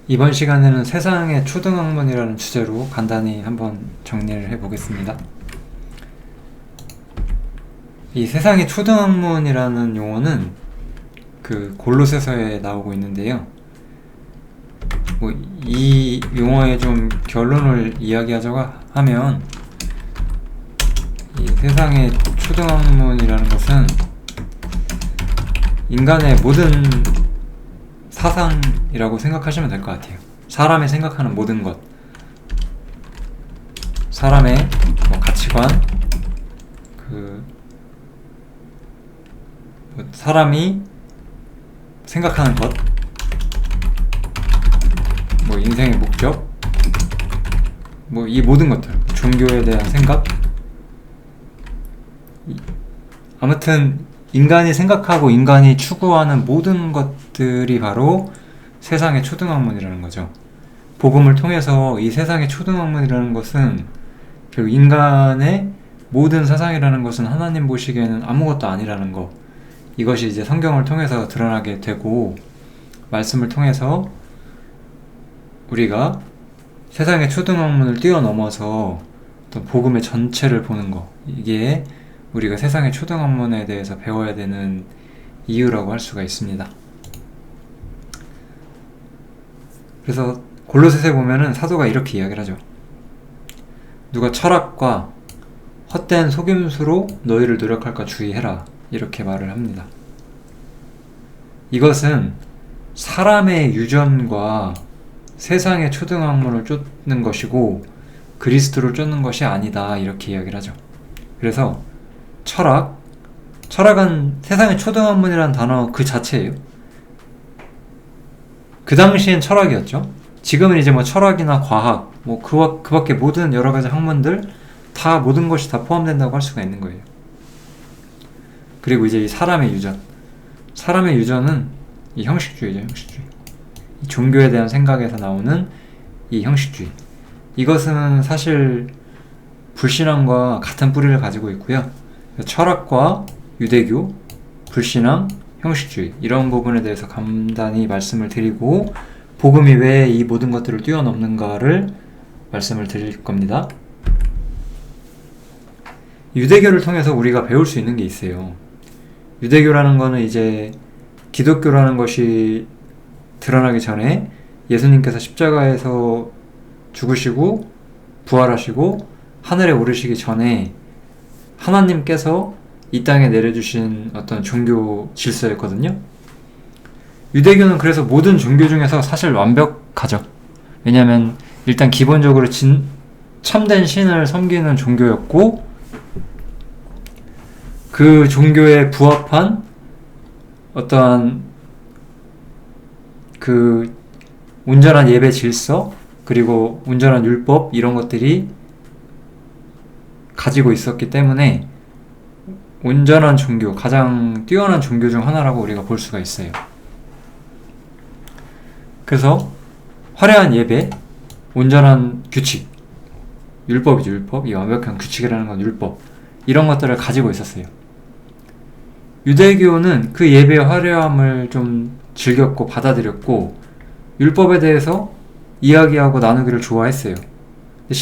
이번 시간에는 세상의 초등학문이라는 주제로 간단히 한번 정리를 해보겠습니다. 이 세상의 초등학문이라는 용어는 그 골로새서에 나오고 있는데요. 이 용어의 좀 결론을 이야기하자고 하면, 이 세상의 초등학문이라는 것은 인간의 모든 사상이라고 생각하시면 될 것 같아요. 사람이 생각하는 모든 것, 사람의 가치관, 사람이 생각하는 것, 인생의 목적, 이 모든 것들, 종교에 대한 생각, 아무튼 인간이 생각하고 인간이 추구하는 모든 것들이 바로 세상의 초등학문이라는 거죠. 복음을 통해서 이 세상의 초등학문이라는 것은 결국 인간의 모든 사상이라는 것은 하나님 보시기에는 아무것도 아니라는 것, 이것이 이제 성경을 통해서 드러나게 되고, 말씀을 통해서 우리가 세상의 초등학문을 뛰어넘어서 어떤 복음의 전체를 보는 것, 이게 우리가 세상의 초등학문에 대해서 배워야 되는 이유라고 할 수가 있습니다. 그래서 골로새서에 보면은 사도가 이렇게 이야기를 하죠. 누가 철학과 헛된 속임수로 너희를 노력할까 주의해라, 이렇게 말을 합니다. 이것은 사람의 유전과 세상의 초등학문을 쫓는 것이고 그리스도를 쫓는 것이 아니다, 이렇게 이야기를 하죠. 그래서 철학은 세상의 초등학문이라는 단어 그 자체예요. 그 당시엔 철학이었죠. 지금은 이제 철학이나 과학, 그 밖에 모든 여러 가지 학문들, 모든 것이 다 포함된다고 할 수가 있는 거예요. 그리고 이제 이 사람의 유전은 이 형식주의죠, 형식주의. 이 종교에 대한 생각에서 나오는 이 형식주의. 이것은 사실 불신앙과 같은 뿌리를 가지고 있고요. 철학과 유대교, 불신앙, 형식주의, 이런 부분에 대해서 간단히 말씀을 드리고, 복음이 왜 이 모든 것들을 뛰어넘는가를 말씀을 드릴 겁니다. 유대교를 통해서 우리가 배울 수 있는 게 있어요. 유대교라는 거는 이제 기독교라는 것이 드러나기 전에 예수님께서 십자가에서 죽으시고 부활하시고 하늘에 오르시기 전에 하나님께서 이 땅에 내려주신 어떤 종교 질서였거든요. 유대교는 그래서 모든 종교 중에서 사실 완벽하죠. 왜냐하면 일단 기본적으로 참된 신을 섬기는 종교였고, 그 종교에 부합한 어떠한 그 온전한 예배 질서, 그리고 온전한 율법, 이런 것들이 가지고 있었기 때문에 온전한 종교, 가장 뛰어난 종교 중 하나라고 우리가 볼 수가 있어요. 그래서 화려한 예배, 온전한 규칙, 율법이죠, 율법. 이 완벽한 규칙이라는 건 율법, 이런 것들을 가지고 있었어요. 유대교는 그 예배의 화려함을 좀 즐겼고 받아들였고, 율법에 대해서 이야기하고 나누기를 좋아했어요. 근데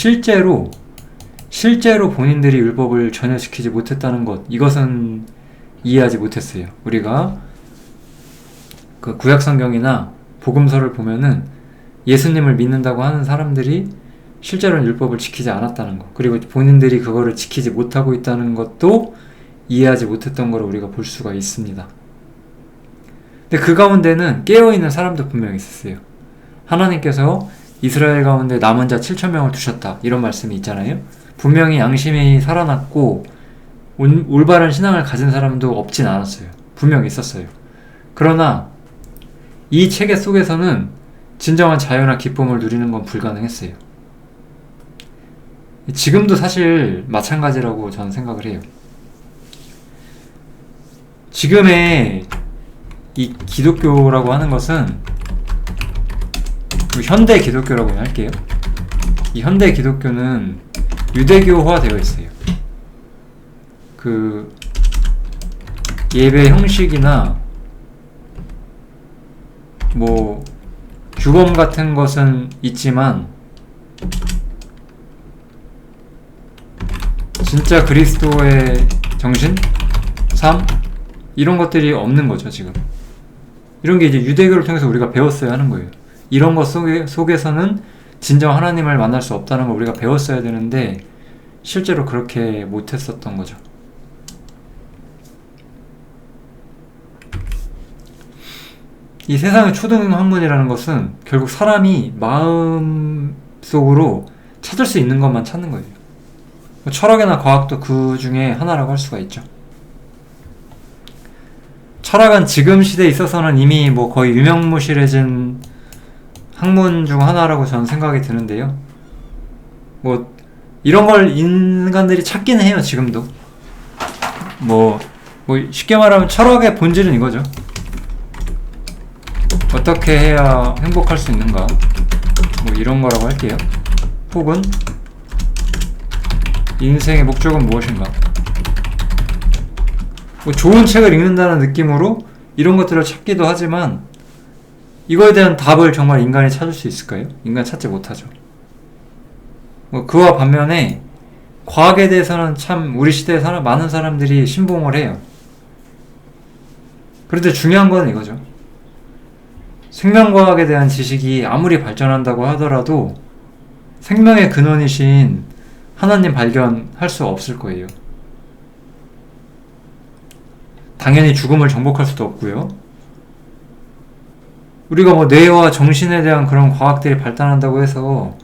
실제로 본인들이 율법을 전혀 지키지 못했다는 것, 이것은 이해하지 못했어요. 우리가 그 구약성경이나 복음서를 보면은 예수님을 믿는다고 하는 사람들이 실제로는 율법을 지키지 않았다는 것, 그리고 본인들이 그거를 지키지 못하고 있다는 것도 이해하지 못했던 걸 우리가 볼 수가 있습니다. 근데 그 가운데는 깨어있는 사람도 분명히 있었어요. 하나님께서 이스라엘 가운데 남은 자 7,000명을 두셨다, 이런 말씀이 있잖아요. 분명히 양심이 살아났고 올바른 신앙을 가진 사람도 없진 않았어요. 분명히 있었어요. 그러나 이 체계 속에서는 진정한 자유나 기쁨을 누리는 건 불가능했어요. 지금도 사실 마찬가지라고 저는 생각을 해요. 지금의 이 기독교라고 하는 것은, 현대 기독교라고 할게요. 이 현대 기독교는 유대교화 되어 있어요. 그 예배 형식이나 규범 같은 것은 있지만 진짜 그리스도의 정신, 삶 이런 것들이 없는 거죠. 지금 이런 게 이제 유대교를 통해서 우리가 배웠어야 하는 거예요. 이런 것 속에서는 진정 하나님을 만날 수 없다는 걸 우리가 배웠어야 되는데 실제로 그렇게 못했었던 거죠. 이 세상의 초등학문이라는 것은 결국 사람이 마음속으로 찾을 수 있는 것만 찾는 거예요. 철학이나 과학도 그 중에 하나라고 할 수가 있죠. 철학은 지금 시대에 있어서는 이미 뭐 거의 유명무실해진 학문 중 하나라고 저는 생각이 드는데요. 뭐 이런 걸 인간들이 찾기는 해요. 지금도 뭐 쉽게 말하면 철학의 본질은 이거죠. 어떻게 해야 행복할 수 있는가, 뭐 이런 거라고 할게요. 혹은 인생의 목적은 무엇인가. 뭐 좋은 책을 읽는다는 느낌으로 이런 것들을 찾기도 하지만 이거에 대한 답을 정말 인간이 찾을 수 있을까요? 인간 찾지 못하죠. 뭐 그와 반면에 과학에 대해서는 참 우리 시대에 많은 사람들이 신봉을 해요. 그런데 중요한 건 이거죠. 생명과학에 대한 지식이 아무리 발전한다고 하더라도 생명의 근원이신 하나님 발견할 수 없을 거예요. 당연히 죽음을 정복할 수도 없고요. 우리가 뭐 뇌와 정신에 대한 그런 과학들이 발달한다고 해서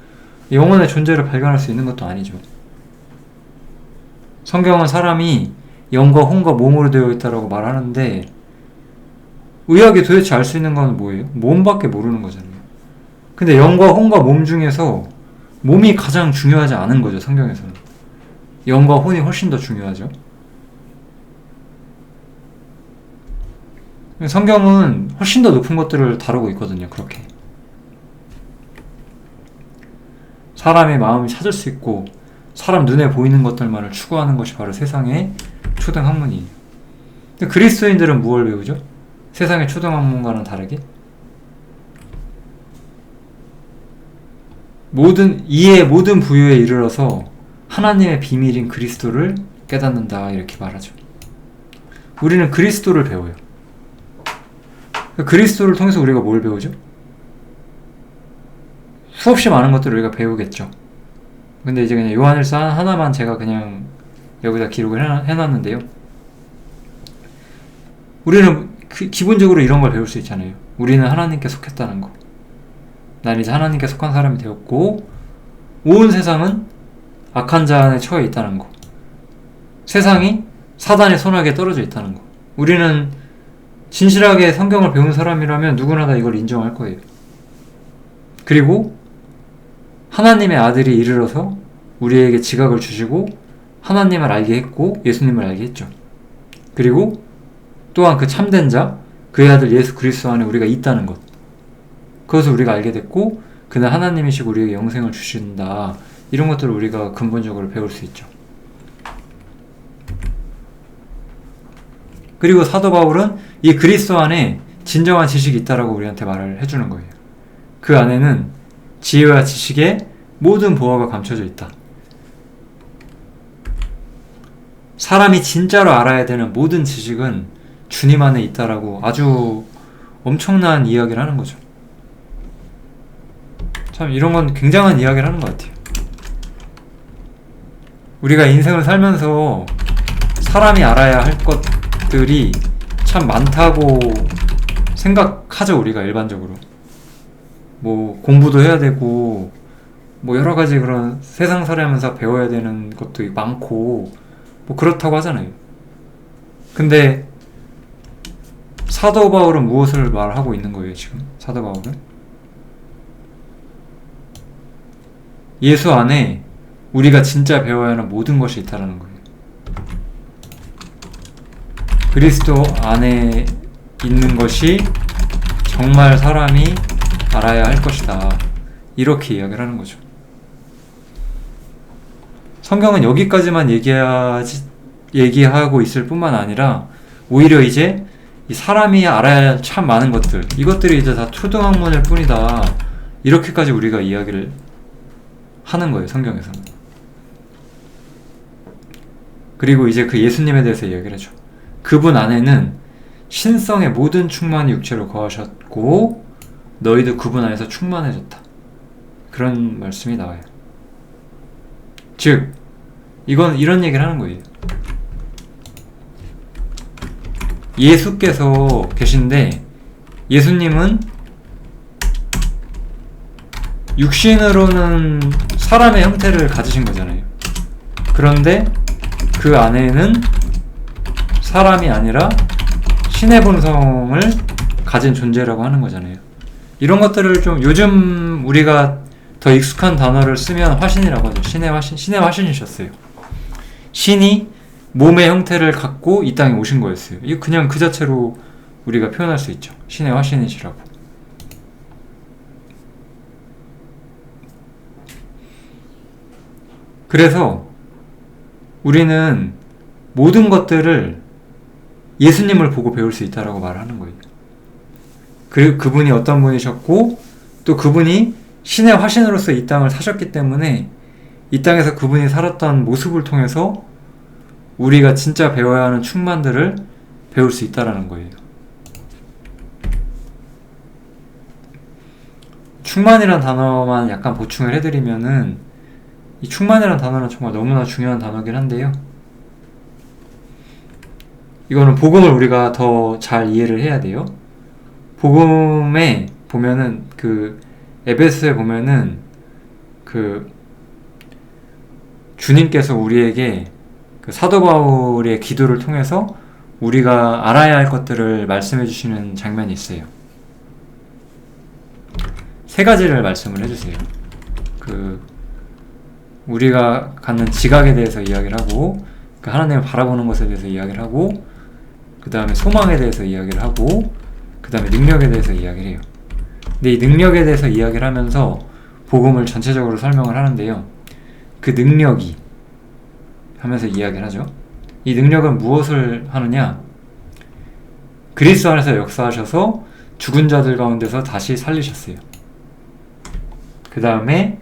영혼의 존재를 발견할 수 있는 것도 아니죠. 성경은 사람이 영과 혼과 몸으로 되어 있다고 말하는데 의학이 도대체 알 수 있는 건 뭐예요? 몸밖에 모르는 거잖아요. 근데 영과 혼과 몸 중에서 몸이 가장 중요하지 않은 거죠. 성경에서는 영과 혼이 훨씬 더 중요하죠. 성경은 훨씬 더 높은 것들을 다루고 있거든요. 그렇게 사람의 마음을 찾을 수 있고 사람 눈에 보이는 것들만을 추구하는 것이 바로 세상의 초등학문이에요. 근데 그리스도인들은 무엇을 배우죠? 세상의 초등학문과는 다르게 이의 모든 부유에 이르러서 하나님의 비밀인 그리스도를 깨닫는다, 이렇게 말하죠. 우리는 그리스도를 배워요. 그리스도를 통해서 우리가 뭘 배우죠? 수없이 많은 것들을 우리가 배우겠죠. 근데 이제 그냥 요한일서 하나만 제가 그냥 여기다 기록을 해놨는데요. 우리는 기본적으로 이런 걸 배울 수 있잖아요. 우리는 하나님께 속했다는 거. 난 이제 하나님께 속한 사람이 되었고 온 세상은 악한 자 안에 처해 있다는 거. 세상이 사단의 손아귀에 떨어져 있다는 거. 우리는 진실하게 성경을 배운 사람이라면 누구나 다 이걸 인정할 거예요. 그리고 하나님의 아들이 이르러서 우리에게 지각을 주시고 하나님을 알게 했고 예수님을 알게 했죠. 그리고 또한 그 참된 자, 그의 아들 예수 그리스도 안에 우리가 있다는 것. 그것을 우리가 알게 됐고 그는 하나님이시고 우리에게 영생을 주신다. 이런 것들을 우리가 근본적으로 배울 수 있죠. 그리고 사도 바울은 이 그리스도 안에 진정한 지식이 있다라고 우리한테 말을 해주는 거예요. 그 안에는 지혜와 지식의 모든 보화가 감춰져 있다. 사람이 진짜로 알아야 되는 모든 지식은 주님 안에 있다라고 아주 엄청난 이야기를 하는 거죠. 참 이런 건 굉장한 이야기를 하는 것 같아요. 우리가 인생을 살면서 사람이 알아야 할 것들이 참 많다고 생각하죠. 우리가 일반적으로 뭐 공부도 해야 되고 뭐 여러 가지 그런 세상 살아가면서 배워야 되는 것도 많고 뭐 그렇다고 하잖아요. 근데 사도 바울은 무엇을 말하고 있는 거예요? 지금 사도 바울은 예수 안에 우리가 진짜 배워야 하는 모든 것이 있다는 거예요. 그리스도 안에 있는 것이 정말 사람이 알아야 할 것이다. 이렇게 이야기를 하는 거죠. 성경은 여기까지만 얘기하고 있을 뿐만 아니라 오히려 이제 이 사람이 알아야 할 참 많은 것들, 이것들이 이제 다 초등학문일 뿐이다. 이렇게까지 우리가 이야기를 하는 거예요, 성경에서는. 그리고 이제 그 예수님에 대해서 이야기를 해줘. 그분 안에는 신성의 모든 충만이 육체로 거하셨고 너희도 그분 안에서 충만해졌다. 그런 말씀이 나와요. 즉 이건 이런 얘기를 하는 거예요. 예수께서 계신데 예수님은 육신으로는 사람의 형태를 가지신 거잖아요. 그런데 그 안에는 사람이 아니라 신의 본성을 가진 존재라고 하는 거잖아요. 이런 것들을 좀 요즘 우리가 더 익숙한 단어를 쓰면 화신이라고 하죠. 신의 화신이셨어요. 신이 몸의 형태를 갖고 이 땅에 오신 거였어요. 이거 그냥 그 자체로 우리가 표현할 수 있죠. 신의 화신이시라고. 그래서 우리는 모든 것들을 예수님을 보고 배울 수 있다라고 말하는 거예요. 그분이 어떤 분이셨고 또 그분이 신의 화신으로서 이 땅을 사셨기 때문에 이 땅에서 그분이 살았던 모습을 통해서 우리가 진짜 배워야 하는 충만들을 배울 수 있다라는 거예요. 충만이란 단어만 약간 보충을 해드리면은 이 충만이란 단어는 정말 너무나 중요한 단어긴 한데요. 이거는 복음을 우리가 더 잘 이해를 해야 돼요. 복음에 보면은 그 에베소에 보면은 그 주님께서 우리에게 그 사도 바울의 기도를 통해서 우리가 알아야 할 것들을 말씀해 주시는 장면이 있어요. 세 가지를 말씀을 해주세요. 그 우리가 갖는 지각에 대해서 이야기를 하고 그 하나님을 바라보는 것에 대해서 이야기를 하고 그 다음에 소망에 대해서 이야기를 하고 그 다음에 능력에 대해서 이야기를 해요. 근데 이 능력에 대해서 이야기를 하면서 복음을 전체적으로 설명을 하는데요. 그 능력이 하면서 이야기를 하죠. 이 능력은 무엇을 하느냐? 그리스도 안에서 역사하셔서 죽은 자들 가운데서 다시 살리셨어요. 그 다음에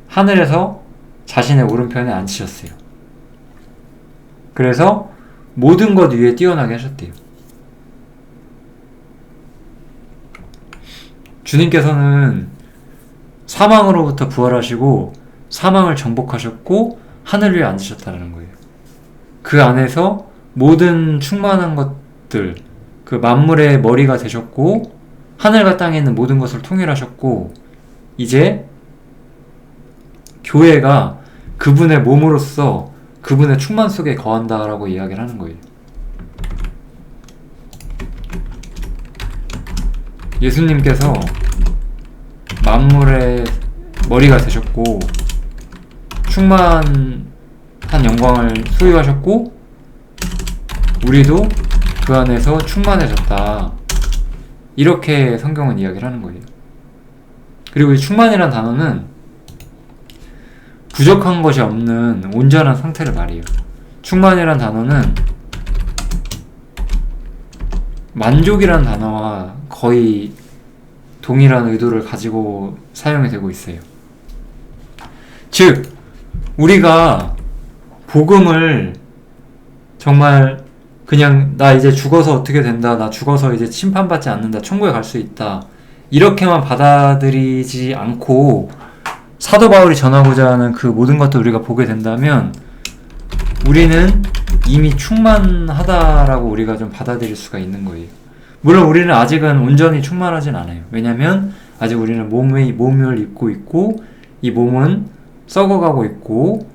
하늘에서 자신의 오른편에 앉히셨어요. 그래서 모든 것 위에 뛰어나게 하셨대요. 주님께서는 사망으로부터 부활하시고 사망을 정복하셨고 하늘 위에 앉으셨다는 거예요. 그 안에서 모든 충만한 것들, 그 만물의 머리가 되셨고 하늘과 땅에 있는 모든 것을 통일하셨고 이제 교회가 그분의 몸으로서 그분의 충만 속에 거한다라고 이야기를 하는 거예요. 예수님께서 만물의 머리가 되셨고 충만한 영광을 소유하셨고 우리도 그 안에서 충만해졌다. 이렇게 성경은 이야기를 하는 거예요. 그리고 이 충만이란 단어는 부족한 것이 없는 온전한 상태를 말해요. 충만이란 단어는 만족이란 단어와 거의 동일한 의도를 가지고 사용이 되고 있어요. 즉, 우리가 복음을 정말 그냥 나 이제 죽어서 어떻게 된다, 나 죽어서 이제 심판받지 않는다, 천국에 갈 수 있다, 이렇게만 받아들이지 않고 사도 바울이 전하고자 하는 그 모든 것들 우리가 보게 된다면 우리는 이미 충만하다라고 우리가 좀 받아들일 수가 있는 거예요. 물론 우리는 아직은 온전히 충만하진 않아요. 왜냐면 아직 우리는 몸을 입고 있고 이 몸은 썩어가고 있고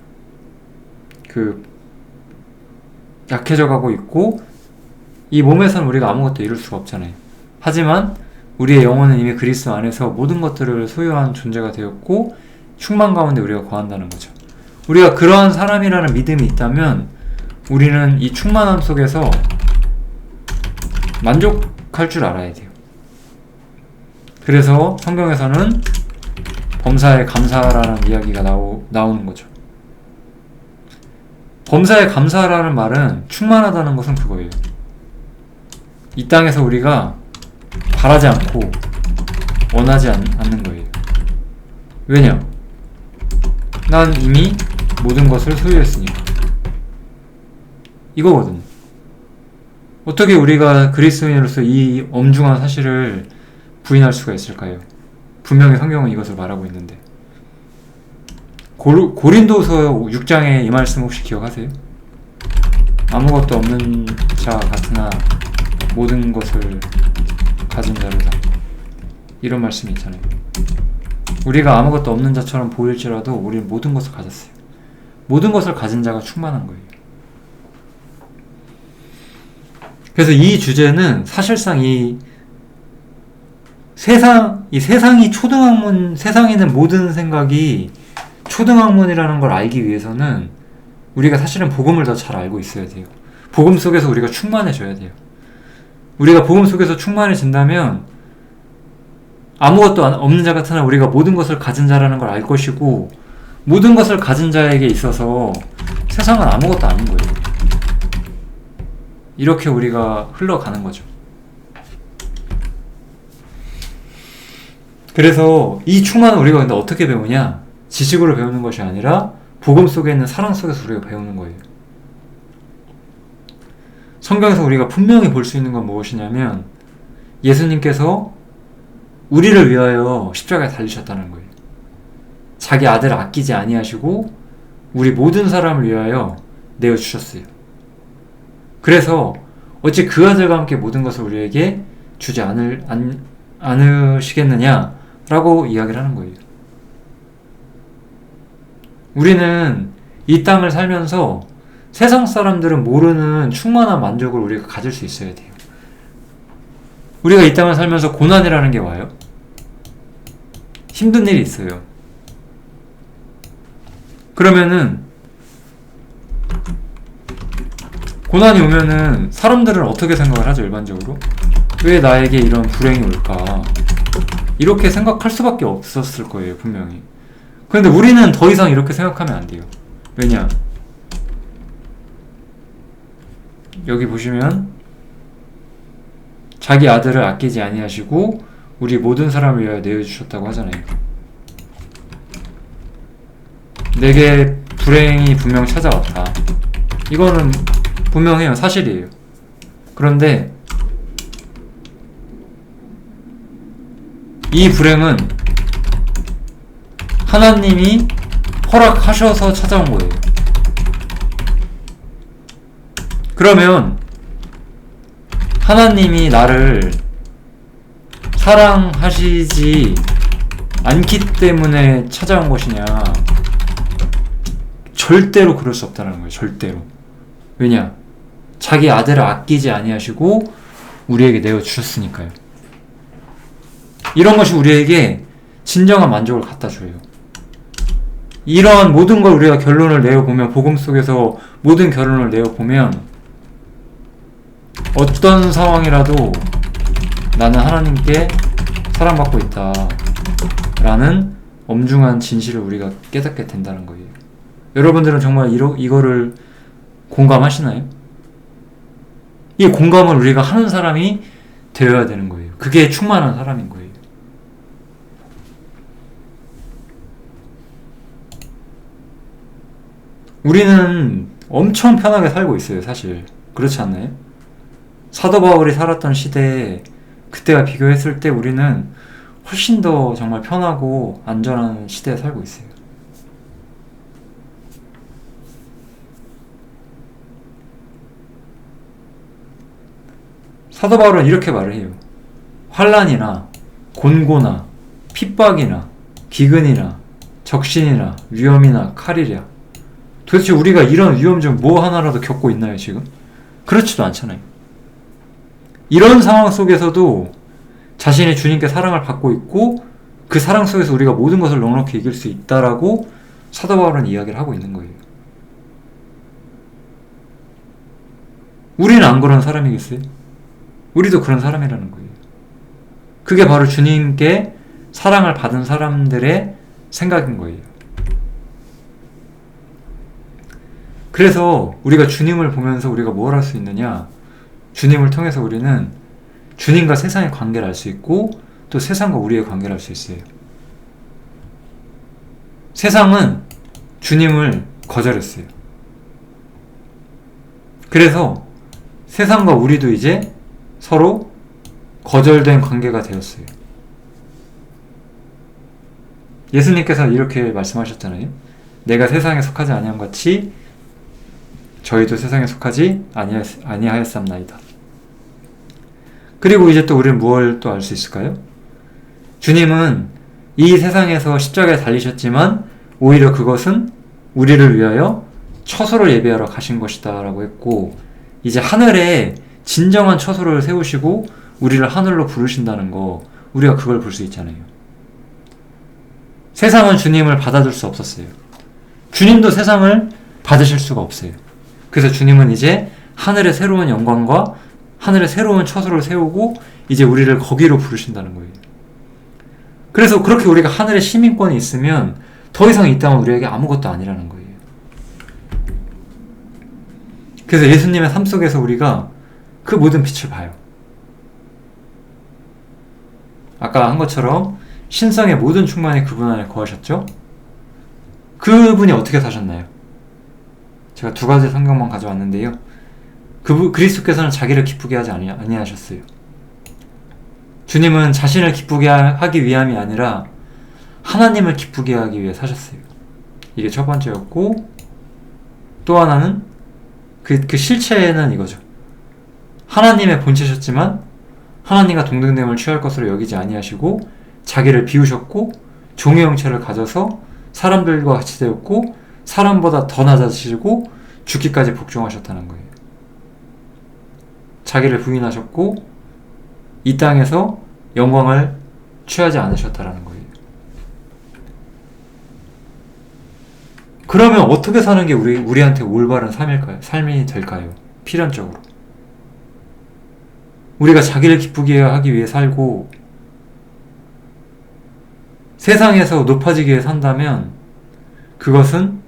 약해져 가고 있고 이 몸에서는 우리가 아무것도 이룰 수가 없잖아요. 하지만 우리의 영혼은 이미 그리스도 안에서 모든 것들을 소유한 존재가 되었고 충만 가운데 우리가 거한다는 거죠. 우리가 그러한 사람이라는 믿음이 있다면 우리는 이 충만함 속에서 만족할 줄 알아야 돼요. 그래서 성경에서는 범사에 감사라는 이야기가 나오는 거죠. 범사에 감사라는 말은 충만하다는 것은 그거예요. 이 땅에서 우리가 바라지 않고 원하지 않는 거예요. 왜냐? 난 이미 모든 것을 소유했으니까. 이거거든. 어떻게 우리가 그리스도인으로서 이 엄중한 사실을 부인할 수가 있을까요? 분명히 성경은 이것을 말하고 있는데. 고린도서 6장에 이 말씀 혹시 기억하세요? 아무것도 없는 자 같으나 모든 것을 가진 자로다. 이런 말씀이 있잖아요. 우리가 아무것도 없는 자처럼 보일지라도 우리는 모든 것을 가졌어요. 모든 것을 가진 자가 충만한 거예요. 그래서 이 주제는 사실상 이 세상이 초등학문, 세상에 있는 모든 생각이 초등학문이라는 걸 알기 위해서는 우리가 사실은 복음을 더 잘 알고 있어야 돼요. 복음 속에서 우리가 충만해져야 돼요. 우리가 복음 속에서 충만해진다면 아무것도 없는 자 같으나 우리가 모든 것을 가진 자라는 걸 알 것이고, 모든 것을 가진 자에게 있어서 세상은 아무것도 아닌 거예요. 이렇게 우리가 흘러가는 거죠. 그래서 이 충만은 우리가 근데 어떻게 배우냐? 지식으로 배우는 것이 아니라 복음 속에 있는 사랑 속에서 우리가 배우는 거예요. 성경에서 우리가 분명히 볼 수 있는 건 무엇이냐면 예수님께서 우리를 위하여 십자가에 달리셨다는 거예요. 자기 아들을 아끼지 아니하시고 우리 모든 사람을 위하여 내어주셨어요. 그래서 어찌 그 아들과 함께 모든 것을 우리에게 주지 않으시겠느냐라고 이야기를 하는 거예요. 우리는 이 땅을 살면서 세상 사람들은 모르는 충만한 만족을 우리가 가질 수 있어야 돼요. 우리가 이 땅을 살면서 고난이라는 게 와요. 힘든 일이 있어요. 그러면은 고난이 오면은 사람들은 어떻게 생각을 하죠, 일반적으로? 왜 나에게 이런 불행이 올까? 이렇게 생각할 수밖에 없었을 거예요, 분명히. 그런데 우리는 더 이상 이렇게 생각하면 안 돼요. 왜냐? 여기 보시면 자기 아들을 아끼지 아니하시고 우리 모든 사람을 위하여 내어주셨다고 하잖아요. 내게 불행이 분명 찾아왔다. 이거는 분명해요. 사실이에요. 그런데 이 불행은 하나님이 허락하셔서 찾아온 거예요. 그러면 하나님이 나를 사랑하시지 않기 때문에 찾아온 것이냐? 절대로 그럴 수 없다는 거예요. 절대로. 왜냐? 자기 아들을 아끼지 아니하시고 우리에게 내어주셨으니까요. 이런 것이 우리에게 진정한 만족을 갖다 줘요. 이러한 모든 걸 우리가 결론을 내어보면, 복음 속에서 모든 결론을 내어보면 어떤 상황이라도 나는 하나님께 사랑받고 있다 라는 엄중한 진실을 우리가 깨닫게 된다는 거예요. 여러분들은 정말 이거를 공감하시나요? 이 공감을 우리가 하는 사람이 되어야 되는 거예요. 그게 충만한 사람인 거예요. 우리는 엄청 편하게 살고 있어요, 사실. 그렇지 않나요? 사도 바울이 살았던 시대에 그때와 비교했을 때 우리는 훨씬 더 정말 편하고 안전한 시대에 살고 있어요. 사도 바울은 이렇게 말을 해요. 환난이나 곤고나 핍박이나 기근이나 적신이나 위험이나 칼이랴. 도대체 우리가 이런 위험 중 뭐 하나라도 겪고 있나요, 지금? 그렇지도 않잖아요. 이런 상황 속에서도 자신이 주님께 사랑을 받고 있고 그 사랑 속에서 우리가 모든 것을 넉넉히 이길 수 있다라고 사도 바울은 이야기를 하고 있는 거예요. 우리는 안 그런 사람이겠어요? 우리도 그런 사람이라는 거예요. 그게 바로 주님께 사랑을 받은 사람들의 생각인 거예요. 그래서 우리가 주님을 보면서 우리가 뭘 할 수 있느냐? 주님을 통해서 우리는 주님과 세상의 관계를 알 수 있고 또 세상과 우리의 관계를 알 수 있어요. 세상은 주님을 거절했어요. 그래서 세상과 우리도 이제 서로 거절된 관계가 되었어요. 예수님께서 이렇게 말씀하셨잖아요. 내가 세상에 속하지 아니함 같이 저희도 세상에 속하지 아니하였삼나이다. 그리고 이제 또 우리는 무엇을 또 알 수 있을까요? 주님은 이 세상에서 십자가에 달리셨지만 오히려 그것은 우리를 위하여 처소를 예비하러 가신 것이다 라고 했고, 이제 하늘에 진정한 처소를 세우시고 우리를 하늘로 부르신다는 거, 우리가 그걸 볼 수 있잖아요. 세상은 주님을 받아줄 수 없었어요. 주님도 세상을 받으실 수가 없어요. 그래서 주님은 이제 하늘의 새로운 영광과 하늘의 새로운 처소를 세우고 이제 우리를 거기로 부르신다는 거예요. 그래서 그렇게 우리가 하늘의 시민권이 있으면 더 이상 이 땅은 우리에게 아무것도 아니라는 거예요. 그래서 예수님의 삶 속에서 우리가 그 모든 빛을 봐요. 아까 한 것처럼 신성의 모든 충만이 그분 안에 거하셨죠? 그분이 어떻게 사셨나요? 제가 두 가지 성경만 가져왔는데요. 그리스도께서는 자기를 기쁘게 하지 아니하셨어요. 주님은 자신을 기쁘게 하기 위함이 아니라 하나님을 기쁘게 하기 위해 사셨어요. 이게 첫 번째였고, 또 하나는 그 실체는 이거죠. 하나님의 본체셨지만 하나님과 동등됨을 취할 것으로 여기지 아니하시고 자기를 비우셨고 종의 형체를 가져서 사람들과 같이 되었고 사람보다 더 낮아지시고 죽기까지 복종하셨다는 거예요. 자기를 부인하셨고 이 땅에서 영광을 취하지 않으셨다라는 거예요. 그러면 어떻게 사는 게 우리한테 올바른 삶이 될까요? 필연적으로. 우리가 자기를 기쁘게 하기 위해 살고 세상에서 높아지기 위해 산다면 그것은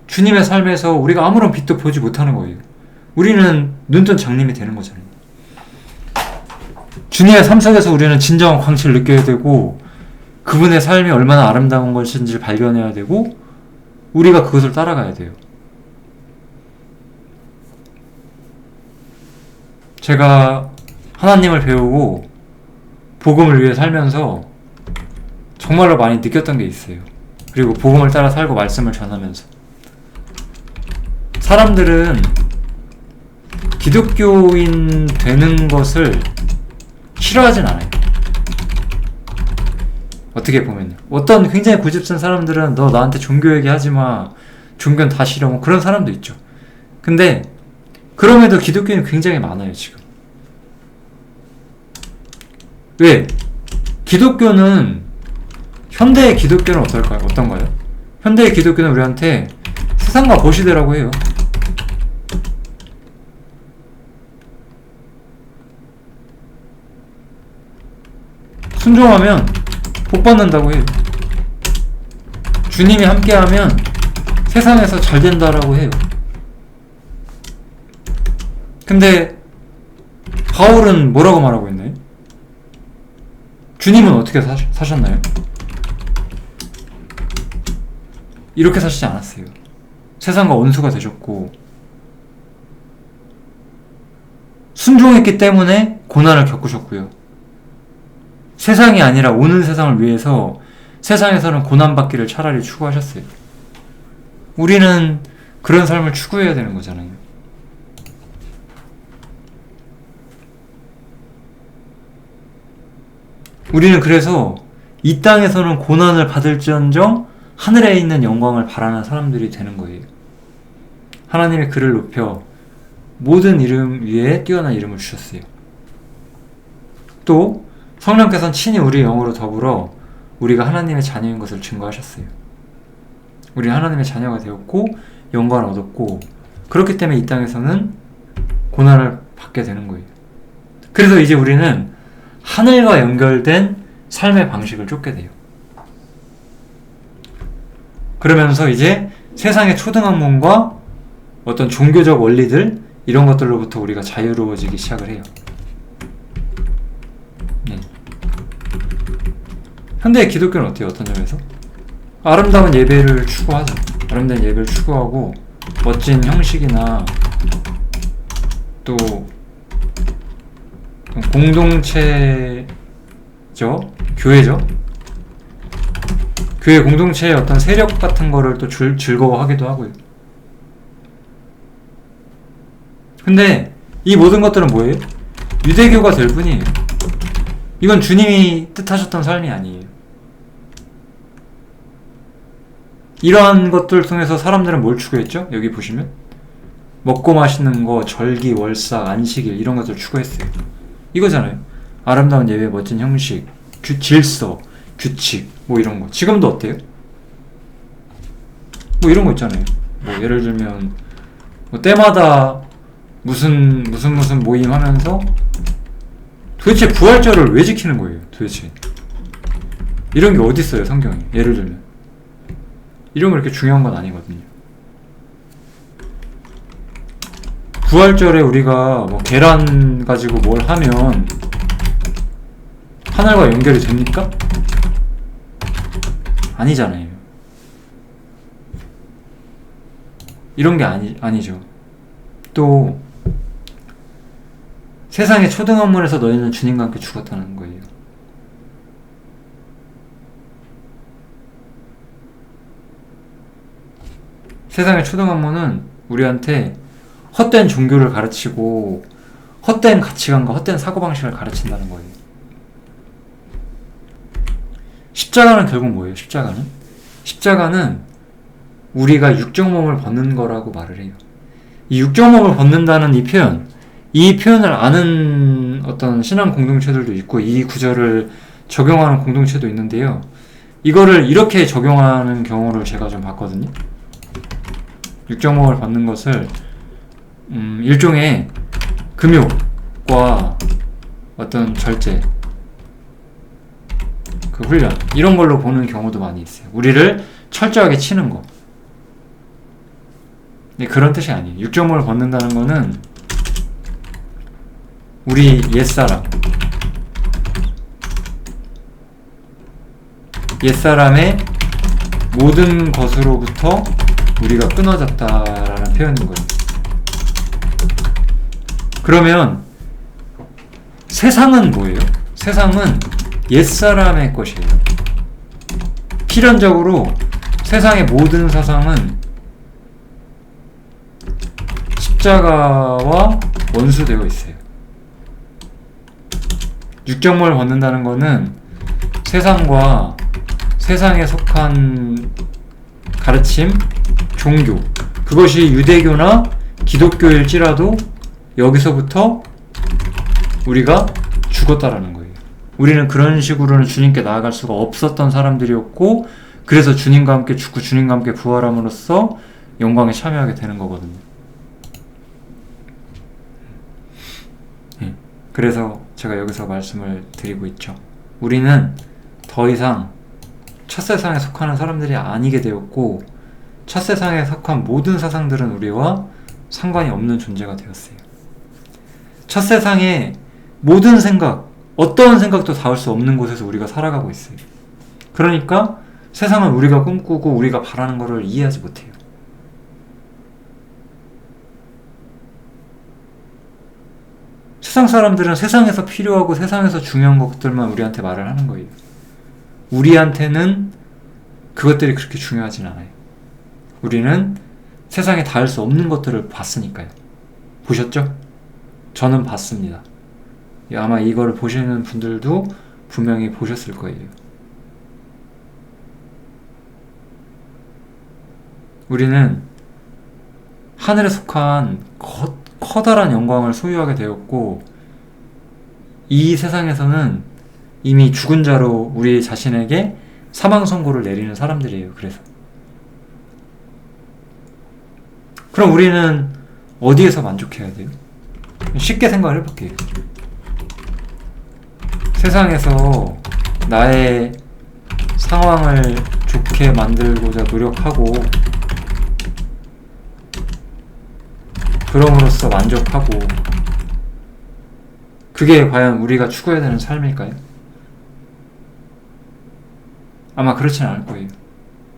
주님의 삶에서 우리가 아무런 빛도 보지 못하는 거예요. 우리는 눈뜬 장님이 되는 거잖아요. 주님의 삶 속에서 우리는 진정한 광채를 느껴야 되고 그분의 삶이 얼마나 아름다운 것인지 발견해야 되고 우리가 그것을 따라가야 돼요. 제가 하나님을 배우고 복음을 위해 살면서 정말로 많이 느꼈던 게 있어요. 그리고 복음을 따라 살고 말씀을 전하면서 사람들은 기독교인 되는 것을 싫어하진 않아요. 어떻게 보면요. 어떤 굉장히 고집센 사람들은 너 나한테 종교 얘기하지마, 종교는 다 싫어, 뭐 그런 사람도 있죠. 근데 그럼에도 기독교는 굉장히 많아요 지금. 왜? 기독교는 현대의 기독교는 어떤가요? 현대의 기독교는 우리한테 세상과 거시되라고 해요. 순종하면 복 받는다고 해요. 주님이 함께하면 세상에서 잘 된다라고 해요. 근데 바울은 뭐라고 말하고 있나요? 주님은 어떻게 사셨나요? 이렇게 사시지 않았어요. 세상과 원수가 되셨고 순종했기 때문에 고난을 겪으셨고요. 세상이 아니라 오는 세상을 위해서 세상에서는 고난받기를 차라리 추구하셨어요. 우리는 그런 삶을 추구해야 되는 거잖아요. 우리는 그래서 이 땅에서는 고난을 받을지언정 하늘에 있는 영광을 바라는 사람들이 되는 거예요. 하나님의 그를 높여 모든 이름 위에 뛰어난 이름을 주셨어요. 또 성령께서는 친히 우리 영으로 더불어 우리가 하나님의 자녀인 것을 증거하셨어요. 우리는 하나님의 자녀가 되었고 영광을 얻었고 그렇기 때문에 이 땅에서는 고난을 받게 되는 거예요. 그래서 이제 우리는 하늘과 연결된 삶의 방식을 쫓게 돼요. 그러면서 이제 세상의 초등학문과 어떤 종교적 원리들 이런 것들로부터 우리가 자유로워지기 시작을 해요. 현대 기독교는 어때요? 어떤 점에서? 아름다운 예배를 추구하죠. 아름다운 예배를 추구하고 멋진 형식이나 또 공동체죠. 교회죠. 교회 공동체의 어떤 세력 같은 거를 또 즐거워하기도 하고요. 근데 이 모든 것들은 뭐예요? 유대교가 될 뿐이에요. 이건 주님이 뜻하셨던 삶이 아니에요. 이러한 것들 통해서 사람들은 뭘 추구했죠? 여기 보시면 먹고 마시는 거, 절기, 월삭, 안식일 이런 것들 추구했어요. 이거잖아요. 아름다운 예배, 멋진 형식, 질서, 규칙 뭐 이런 거. 지금도 어때요? 뭐 이런 거 있잖아요. 뭐 예를 들면 뭐 때마다 무슨 모임 하면서 도대체 부활절을 왜 지키는 거예요? 도대체 이런 게 어디 있어요? 성경에. 예를 들면 이런 거 이렇게 중요한 건 아니거든요. 부활절에 우리가 뭐 계란 가지고 뭘 하면 하늘과 연결이 됩니까? 아니잖아요. 이런 게 아니죠. 또 세상의 초등학문에서 너희는 주님과 함께 죽었다는 거예요. 세상의 초등학문은 우리한테 헛된 종교를 가르치고 헛된 가치관과 헛된 사고방식을 가르친다는 거예요. 십자가는 결국 뭐예요? 십자가는 우리가 육적 몸을 벗는 거라고 말을 해요. 이 육적 몸을 벗는다는 이 표현을 아는 어떤 신앙 공동체들도 있고 이 구절을 적용하는 공동체도 있는데요. 이거를 이렇게 적용하는 경우를 제가 좀 봤거든요. 육적 몸을 벗는 것을 일종의 금욕과 어떤 절제, 그 훈련 이런 걸로 보는 경우도 많이 있어요. 우리를 철저하게 치는 거. 근데 그런 뜻이 아니에요. 육적 몸을 벗는다는 거는 우리 옛사람의 모든 것으로부터 우리가 끊어졌다라는 표현인 거예요. 그러면 세상은 뭐예요? 세상은 옛사람의 것이에요. 필연적으로 세상의 모든 사상은 십자가와 원수되어 있어요. 육정물을 벗는다는 것은 세상과 세상에 속한 가르침, 종교, 그것이 유대교나 기독교일지라도 여기서부터 우리가 죽었다라는 거예요. 우리는 그런 식으로는 주님께 나아갈 수가 없었던 사람들이었고, 그래서 주님과 함께 죽고 주님과 함께 부활함으로써 영광에 참여하게 되는 거거든요. 그래서 제가 여기서 말씀을 드리고 있죠. 우리는 더 이상 첫세상에 속하는 사람들이 아니게 되었고, 첫세상에 속한 모든 사상들은 우리와 상관이 없는 존재가 되었어요. 첫세상의 모든 생각, 어떠한 생각도 닿을 수 없는 곳에서 우리가 살아가고 있어요. 그러니까 세상은 우리가 꿈꾸고 우리가 바라는 것을 이해하지 못해요. 세상 사람들은 세상에서 필요하고 세상에서 중요한 것들만 우리한테 말을 하는 거예요. 우리한테는 그것들이 그렇게 중요하진 않아요. 우리는 세상에 닿을 수 없는 것들을 봤으니까요. 보셨죠? 저는 봤습니다. 아마 이거를 보시는 분들도 분명히 보셨을 거예요. 우리는 하늘에 속한 커다란 영광을 소유하게 되었고, 이 세상에서는 이미 죽은 자로 우리 자신에게 사망 선고를 내리는 사람들이에요. 그럼 우리는 어디에서 만족해야 돼요? 쉽게 생각을 해볼게요. 세상에서 나의 상황을 좋게 만들고자 노력하고, 그럼으로써 만족하고, 그게 과연 우리가 추구해야 되는 삶일까요? 아마 그렇진 않을 거예요.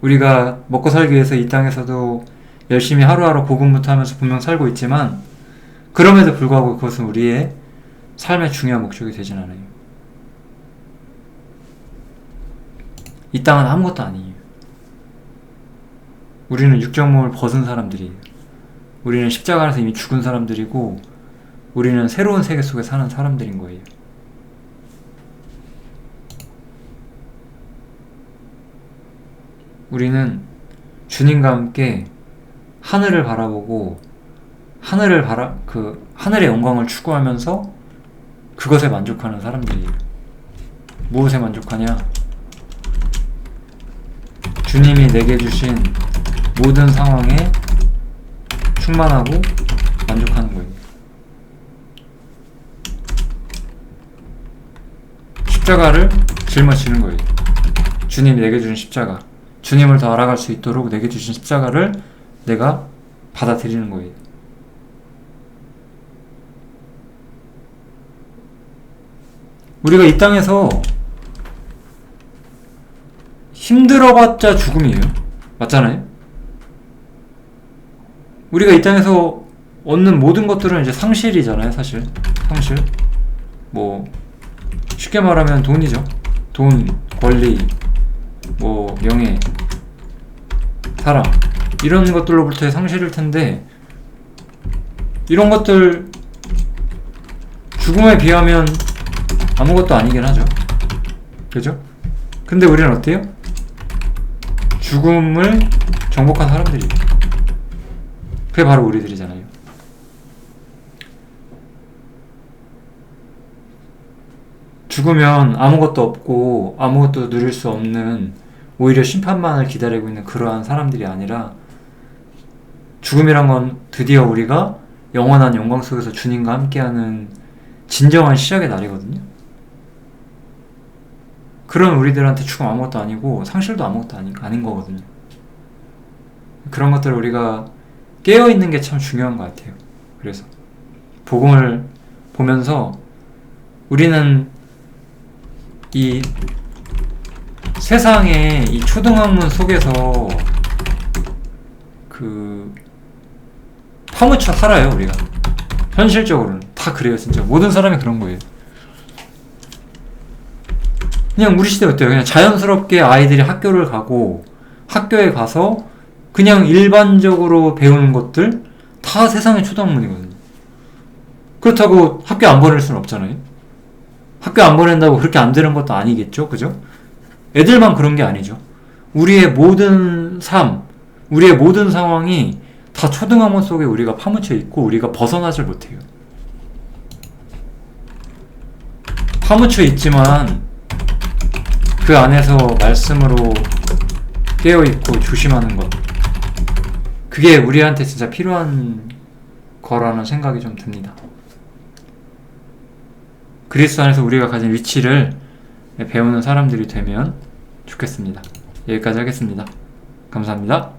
우리가 먹고 살기 위해서 이 땅에서도 열심히 하루하루 고군분투하면서 분명 살고 있지만 그럼에도 불구하고 그것은 우리의 삶의 중요한 목적이 되진 않아요. 이 땅은 아무것도 아니에요. 우리는 육적 몸을 벗은 사람들이에요. 우리는 십자가 안에서 이미 죽은 사람들이고 우리는 새로운 세계 속에 사는 사람들인 거예요. 우리는 주님과 함께 하늘을 바라보고 하늘의 영광을 추구하면서 그것에 만족하는 사람들이에요. 무엇에 만족하냐? 주님이 내게 주신 모든 상황에 충만하고 만족하는 거예요. 십자가를 짊어지는 거예요. 주님이 내게 주신 십자가, 주님을 더 알아갈 수 있도록 내게 주신 십자가를 내가 받아들이는 거예요. 우리가 이 땅에서 힘들어봤자 죽음이에요. 맞잖아요? 우리가 이 땅에서 얻는 모든 것들은 이제 상실이잖아요, 사실. 상실. 뭐, 쉽게 말하면 돈이죠. 돈, 권리, 뭐, 명예, 사랑. 이런 것들로부터의 상실일 텐데, 이런 것들, 죽음에 비하면 아무것도 아니긴 하죠. 그죠? 근데 우리는 어때요? 죽음을 정복한 사람들이에요. 그게 바로 우리들이잖아요. 죽으면 아무것도 없고 아무것도 누릴 수 없는 오히려 심판만을 기다리고 있는 그러한 사람들이 아니라 죽음이란 건 드디어 우리가 영원한 영광 속에서 주님과 함께하는 진정한 시작의 날이거든요. 그런 우리들한테 죽음 아무것도 아니고 상실도 아무것도 아닌 거거든요. 그런 것들을 우리가 깨어있는 게 참 중요한 것 같아요. 그래서 복음을 보면서 우리는 이 세상의 이 초등학문 속에서 파묻혀 살아요. 우리가 현실적으로는 다 그래요. 진짜 모든 사람이 그런 거예요. 그냥 우리 시대 어때요? 그냥 자연스럽게 아이들이 학교를 가고 학교에 가서 그냥 일반적으로 배우는 것들 다 세상의 초등학문이거든요. 그렇다고 학교 안 보낼 수는 없잖아요. 학교 안 보낸다고 그렇게 안 되는 것도 아니겠죠. 그죠? 애들만 그런 게 아니죠. 우리의 모든 삶, 우리의 모든 상황이 다 초등학문 속에 우리가 파묻혀 있고 우리가 벗어나질 못해요. 파묻혀 있지만 그 안에서 말씀으로 깨어있고 조심하는 것, 그게 우리한테 진짜 필요한 거라는 생각이 좀 듭니다. 그리스도 안에서 우리가 가진 위치를 배우는 사람들이 되면 좋겠습니다. 여기까지 하겠습니다. 감사합니다.